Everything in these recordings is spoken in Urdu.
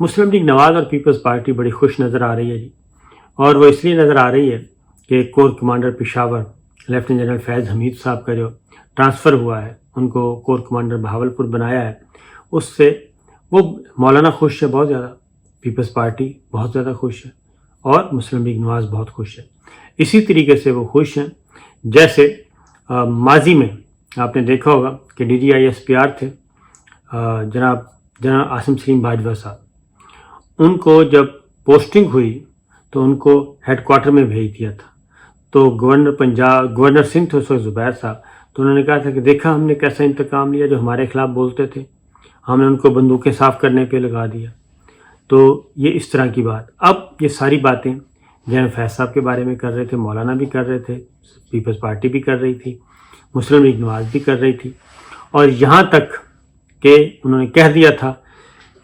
مسلم لیگ نواز اور پیپلز پارٹی بڑی خوش نظر آ رہی ہے جی، اور وہ اس لیے نظر آ رہی ہے کہ corps commander Peshawar lieutenant general Faiz Hameed صاحب کا جو ٹرانسفر ہوا ہے، ان کو کور کمانڈر بہاولپور بنایا ہے، اس سے وہ مولانا خوش ہے بہت زیادہ، پیپلز پارٹی بہت زیادہ خوش ہے، اور مسلم لیگ نواز بہت خوش ہے۔ اسی طریقے سے وہ خوش ہیں جیسے ماضی میں آپ نے دیکھا ہوگا کہ DGISPR تھے جناب عاصم سلیم باجوہ صاحب، ان کو جب پوسٹنگ ہوئی تو ان کو ہیڈ کوارٹر میں بھیج دیا تھا، تو گورنر سندھ تھے اس وقت زبیر صاحب، تو انہوں نے کہا تھا کہ دیکھا ہم نے کیسا انتقام لیا، جو ہمارے خلاف بولتے تھے ہم نے ان کو بندوقیں صاف کرنے پہ لگا دیا۔ تو یہ اس طرح کی بات، اب یہ ساری باتیں جنرل فیض صاحب کے بارے میں کر رہے تھے، مولانا بھی کر رہے تھے، پیپلز پارٹی بھی کر رہی تھی، مسلم لیگ نواز بھی کر رہی تھی، اور یہاں تک کہ انہوں نے کہہ دیا تھا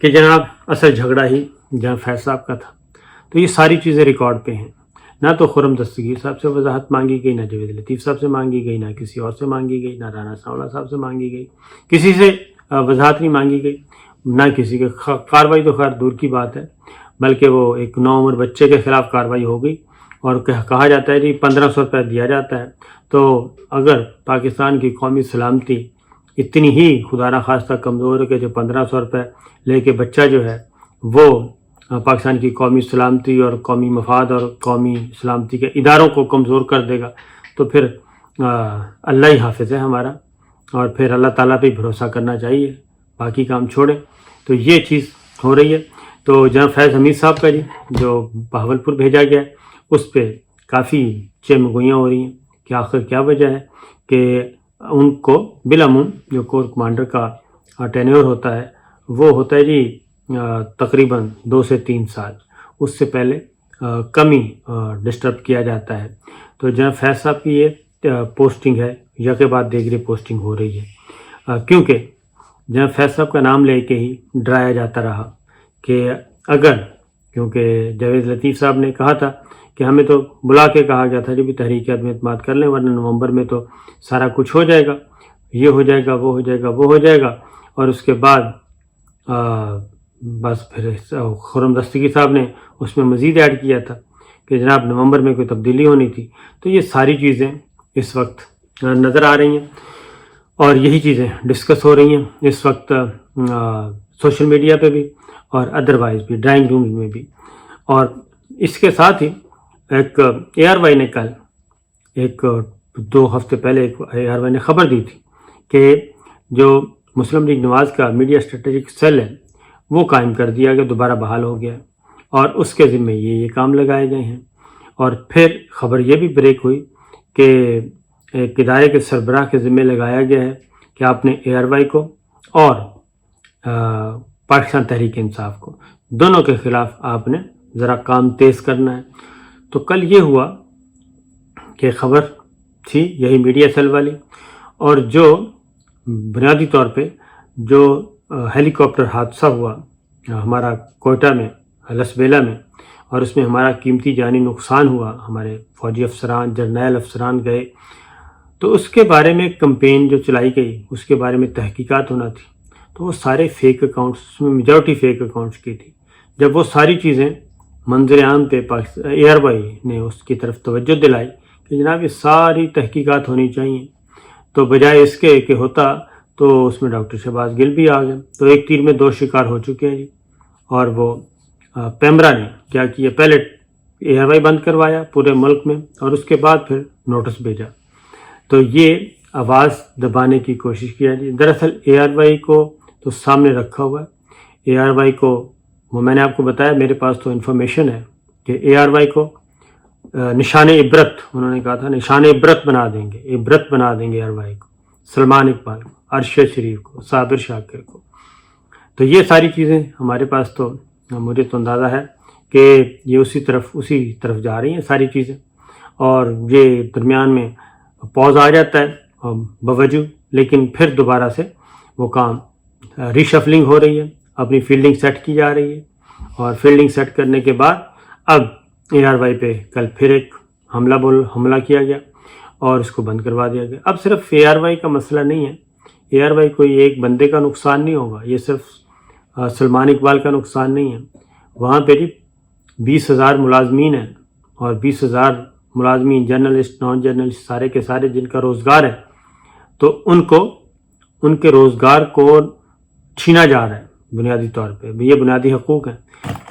کہ جناب اصل جھگڑا ہی جنرل فیض صاحب کا تھا۔ تو یہ ساری چیزیں ریکارڈ پہ ہیں، نہ تو خرم دستگیر صاحب سے وضاحت مانگی گئی، نہ جاوید لطیف صاحب سے مانگی گئی، نہ کسی اور سے مانگی گئی، نہ رانا ثناء صاحب سے مانگی گئی، کسی سے وضاحت نہیں مانگی گئی، نہ کسی کے کارروائی تو خیر دور کی بات ہے، بلکہ وہ ایک نوعمر بچے کے خلاف کارروائی ہو گئی، اور کہا جاتا ہے جی 1500 روپے دیا جاتا ہے۔ تو اگر پاکستان کی قومی سلامتی اتنی ہی خدا نخواستہ کمزور ہے کہ جو 1500 روپے لے کے بچہ جو ہے وہ پاکستان کی قومی سلامتی اور قومی مفاد اور قومی سلامتی کے اداروں کو کمزور کر دے گا، تو پھر اللہ ہی حافظ ہے ہمارا، اور پھر اللہ تعالیٰ پہ بھروسہ کرنا چاہیے، باقی کام چھوڑیں۔ تو یہ چیز ہو رہی ہے۔ تو جناب فیض حمید صاحب کا جی جو بہاولپور بھیجا گیا ہے، اس پہ کافی چمگوئیاں ہو رہی ہیں کہ آخر کیا وجہ ہے کہ ان کو بالعموم جو کور کمانڈر کا ٹینیور ہوتا ہے وہ ہوتا ہے جی تقریباً 2 سے 3 سال، اس سے پہلے کم ہی ڈسٹرب کیا جاتا ہے۔ تو جناب فیض صاحب کی یہ پوسٹنگ ہے، یکے بعد دیگرے پوسٹنگ ہو رہی ہے، کیونکہ جناب فیض صاحب کا نام لے کے ہی ڈرایا جاتا رہا کہ اگر، کیونکہ جاوید لطیف صاحب نے کہا تھا کہ ہمیں تو بلا کے کہا گیا تھا جب بھی تحریک عدم اعتماد کر لیں ورنہ نومبر میں تو سارا کچھ ہو جائے گا، یہ ہو جائے گا، وہ ہو جائے گا، وہ ہو جائے گا، اور اس کے بعد بس پھر خرم دستگیر صاحب نے اس میں مزید ایڈ کیا تھا کہ جناب نومبر میں کوئی تبدیلی ہونی تھی۔ تو یہ ساری چیزیں اس وقت نظر آ رہی ہیں، اور یہی چیزیں ڈسکس ہو رہی ہیں اس وقت سوشل میڈیا پہ بھی اور ادروائز بھی، ڈرائنگ روم میں بھی۔ اور اس کے ساتھ ہی ایک ARY نے کل 2 ہفتے پہلے ARY نے خبر دی تھی کہ جو مسلم لیگ نواز کا میڈیا اسٹریٹجک سیل ہے وہ قائم کر دیا گیا، دوبارہ بحال ہو گیا، اور اس کے ذمے یہ کام لگائے گئے ہیں۔ اور پھر خبر یہ بھی بریک ہوئی کہ ایک ادارے کے سربراہ کے ذمے لگایا گیا ہے کہ آپ نے ARY کو اور پاکستان تحریک انصاف کو، دونوں کے خلاف آپ نے ذرا کام تیز کرنا ہے۔ تو کل یہ ہوا کہ خبر تھی یہی میڈیا سیل والی، اور جو بنیادی طور پہ جو ہیلی کاپٹر حادثہ ہوا ہمارا کوئٹہ میں لسبیلا میں، اور اس میں ہمارا قیمتی جانی نقصان ہوا، ہمارے فوجی افسران، جرنیل افسران گئے، تو اس کے بارے میں کمپین جو چلائی گئی اس کے بارے میں تحقیقات ہونا تھی، تو وہ سارے فیک اکاؤنٹس، اس میں میجورٹی فیک اکاؤنٹس کی تھی۔ جب وہ ساری چیزیں منظر عام پہ ARY نے اس کی طرف توجہ دلائی کہ جناب یہ ساری تحقیقات ہونی چاہیے، تو بجائے اس کے کہ ہوتا تو اس میں ڈاکٹر شہباز گل بھی آ گئے، تو ایک تیر میں 2 شکار ہو چکے ہیں جی۔ اور وہ پیمرا نے کیا کیا، پہلے ARY بند کروایا پورے ملک میں، اور اس کے بعد پھر نوٹس بھیجا، تو یہ آواز دبانے کی کوشش کیا جی۔ دراصل ARY کو تو سامنے رکھا ہوا ہے، ARY کو وہ میں نے آپ کو بتایا، میرے پاس تو انفارمیشن ہے کہ ARY کو نشان عبرت، انہوں نے کہا تھا نشان عبرت بنا دیں گے، عبرت بنا دیں گے ARY کو، سلمان اقبال کو، ارشد شریف کو، صابر شاکر کو۔ تو یہ ساری چیزیں ہمارے پاس، تو مجھے تو اندازہ ہے کہ یہ اسی طرف جا رہی ہیں ساری چیزیں، اور یہ درمیان میں پوز آ جاتا ہے بوجہ، لیکن پھر دوبارہ سے وہ کام ری شفلنگ ہو رہی ہے، اپنی فیلڈنگ سیٹ کی جا رہی ہے، اور فیلڈنگ سیٹ کرنے کے بعد اب ARY پہ کل پھر ایک حملہ کیا گیا اور اس کو بند کروا دیا گیا۔ اب صرف ARY کا مسئلہ نہیں ہے، ARY کوئی ایک بندے کا نقصان نہیں ہوگا، یہ صرف سلمان اقبال کا نقصان نہیں ہے. وہاں پہ جی 20,000 ملازمین ہیں اور 20,000 ملازمین جرنلسٹ نان جرنلسٹ سارے کے سارے جن کا روزگار ہے تو ان کے روزگار کو چھینا جا رہا ہے بنیادی طور پہ. یہ بنیادی حقوق ہیں.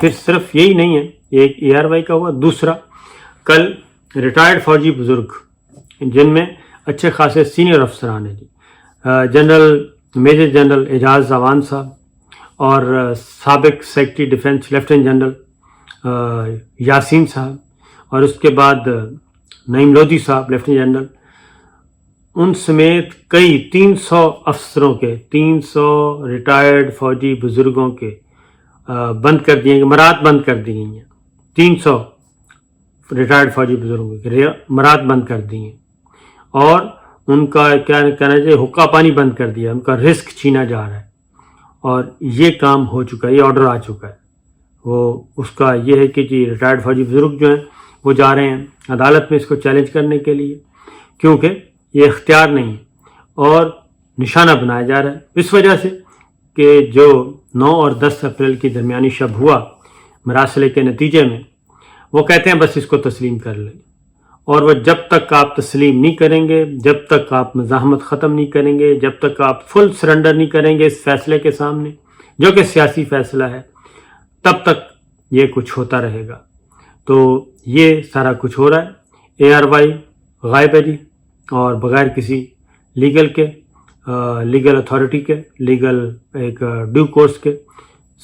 پھر صرف یہی نہیں ہے, ایک ARY کا ہوا. دوسرا, کل ریٹائرڈ فوجی بزرگ جن میں اچھے خاصے سینئر افسران ہیں جی, میجر جنرل اعجاز اعوان صاحب اور سابق secretary defence lieutenant general Yasin صاحب اور اس کے بعد نعیم لودھی صاحب لیفٹیننٹ جنرل, ان سمیت کئی 300 افسروں کے 300 ریٹائرڈ فوجی بزرگوں کے بند کر دیے گئے, مراد بند کر دی گئی ہیں. 300 ریٹائرڈ فوجی بزرگوں کے مراد بند کر دی ہیں اور ان کا کیا کہنا چاہیے حقہ پانی بند کر دیا, ان کا رزق چھینا جا رہا ہے. اور یہ کام ہو چکا ہے, یہ آرڈر آ چکا ہے. وہ اس کا یہ ہے کہ جی ریٹائرڈ فوجی بزرگ جو ہیں وہ جا رہے ہیں عدالت میں اس کو چیلنج کرنے کے لیے, کیونکہ یہ اختیار نہیں ہے اور نشانہ بنایا جا رہا ہے اس وجہ سے کہ جو 9 اور 10 اپریل کی درمیانی شب ہوا مراسلے کے نتیجے میں, وہ کہتے ہیں بس اس کو تسلیم کر لیں. اور وہ جب تک آپ تسلیم نہیں کریں گے, جب تک آپ مزاحمت ختم نہیں کریں گے, جب تک آپ فل سرنڈر نہیں کریں گے اس فیصلے کے سامنے جو کہ سیاسی فیصلہ ہے, تب تک یہ کچھ ہوتا رہے گا. تو یہ سارا کچھ ہو رہا ہے. ARY غائب ہے جی, اور بغیر کسی لیگل اتھارٹی کے, لیگل ایک ڈیو کورس کے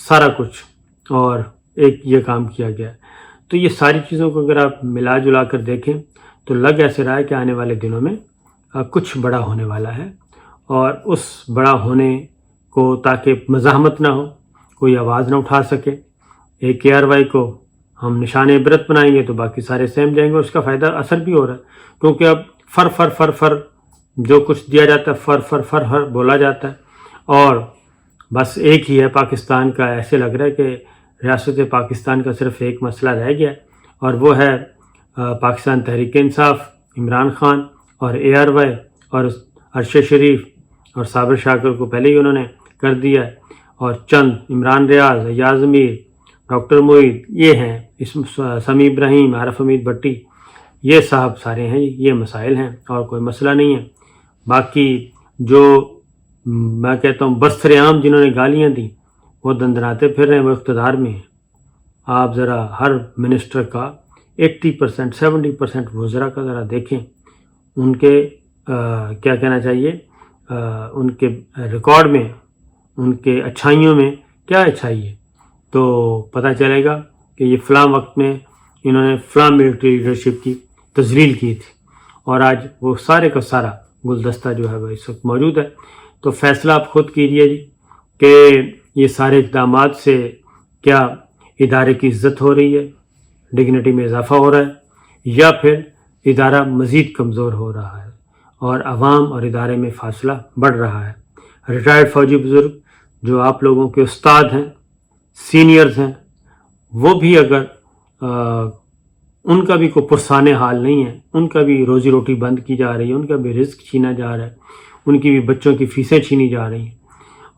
سارا کچھ اور ایک یہ کام کیا گیا ہے. تو یہ ساری چیزوں کو اگر آپ ملا جلا کر دیکھیں تو لگ ایسے رہا ہے کہ آنے والے دنوں میں کچھ بڑا ہونے والا ہے, اور اس بڑا ہونے کو تاکہ مزاحمت نہ ہو, کوئی آواز نہ اٹھا سکے, ایک ARY کو ہم نشان عبرت بنائیں گے تو باقی سارے سہم جائیں گے. اور اس کا فائدہ اثر بھی ہو رہا ہے کیونکہ اب فر جو کچھ دیا جاتا ہے فر بولا جاتا ہے. اور بس ایک ہی ہے پاکستان کا, ایسے لگ رہا ہے کہ ریاست پاکستان کا صرف ایک مسئلہ رہ گیا اور وہ ہے پاکستان تحریک انصاف, عمران خان اور ARY اور ارشد شریف اور صابر شاکر کو پہلے ہی انہوں نے کر دیا ہے, اور چند عمران ریاض, ایاز امیر, ڈاکٹر معید, یہ ہیں سمیع ابراہیم, عارف حمید بٹی, یہ صاحب سارے ہیں. یہ مسائل ہیں اور کوئی مسئلہ نہیں ہے. باقی جو میں کہتا ہوں برسر عام جنہوں نے گالیاں دیں وہ دندناتے پھر رہے ہیں, وہ اقتدار میں ہیں. آپ ذرا ہر منسٹر کا 80% 70% وزراء کا ذرا دیکھیں, ان کے کیا کہنا چاہیے, ان کے ریکارڈ میں, ان کے اچھائیوں میں کیا اچھائی ہے, تو پتہ چلے گا کہ یہ فلاں وقت میں انہوں نے فلاں ملٹری لیڈرشپ کی تذلیل کی تھی, اور آج وہ سارے کا سارا گلدستہ جو ہے وہ اس وقت موجود ہے. تو فیصلہ آپ خود کیجیے جی کہ یہ سارے اقدامات سے کیا ادارے کی عزت ہو رہی ہے, ڈگنیٹی میں اضافہ ہو رہا ہے, یا پھر ادارہ مزید کمزور ہو رہا ہے اور عوام اور ادارے میں فاصلہ بڑھ رہا ہے. ریٹائرڈ فوجی بزرگ جو آپ لوگوں کے استاد ہیں, سینئرز ہیں, وہ بھی اگر ان کا بھی کوئی پرسان حال نہیں ہے, ان کا بھی روزی روٹی بند کی جا رہی ہے, ان کا بھی رزق چھینا جا رہا ہے, ان کی بھی بچوں کی فیسیں چھینی جا رہی ہیں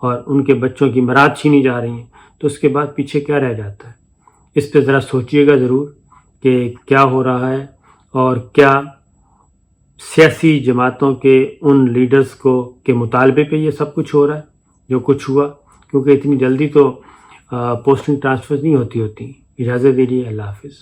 اور ان کے بچوں کی مراد چھینی جا رہی ہیں, تو اس کے بعد پیچھے کیا رہ جاتا ہے؟ اس پہ ذرا سوچیے گا ضرور کہ کیا ہو رہا ہے اور کیا سیاسی جماعتوں کے ان لیڈرز کے مطالبے پہ یہ سب کچھ ہو رہا ہے جو کچھ ہوا, کیونکہ اتنی جلدی تو پوسٹنگ ٹرانسفر نہیں ہوتی. اجازت دیجیے, اللہ حافظ.